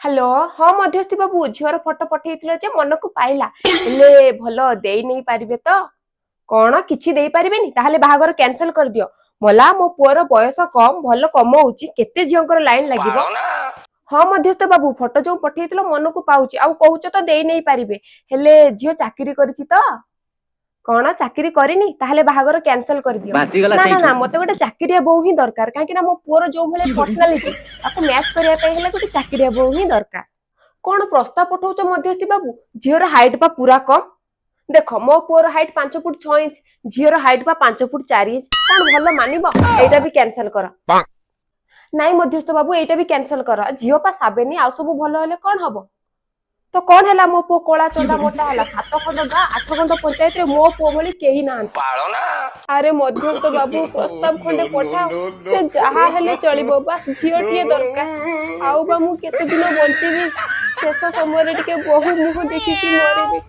hello हाँ मध्यस्थी बाबू झीवर photo पठेइथिलो जे मनकु पाइला हेले भलो देई नहीं पारिबे तो कौन किछि देई पारिबेनी ताहले बाहागर कैंसिल कर दियो मला मो पुअर बयस कम भलो कमौची केते झियंकर लाइन लागिबो हाँ मध्यस्थ बाबू फोटो जो पठेइथिलो मनकु पाउची आउ कहूच तो देई नहीं पारिबे हेले झियो चाकरी करिछि तो कौन चाकरी करिनी ताहले बाहागर कैंसिल कर दियो ना ना ना मते गोटे चाकरिया बहु ही दरकार काहे ना मो पुअर जो भले पर्सनालिटी ताको मैच करिया पे हेले गोटे चाकरिया बहु ही दरकार कौन प्रस्ताव पठाउच मध्यस्थी बाबू झीर हाइट बा पूरा कम देख मो पुअर हाइट 5 फुट 6 इंच झीर हाइट बा 5 फुट 4 इंच कौन भलो मानिबो एटा भी कैंसिल कर नाई मध्यस्थ बाबू एटा भी कैंसिल कर झीओ पा साबेनी आ सब भलो हेले कौन हबो तो कौन है मो पो कला चंदा मोटा है 7 खंड गाँ 8 खंड पंचायत रे मो पो बोली केही ना अरे मध्यस्थ बाबू प्रस्ताव खंडे पठाओ से जहा हेले चलिबो बस झीओटिए दरकार आउ बा मु केते दिन बंचीबी शेष समय रे टिके बहु मुह देखि कि मरेबी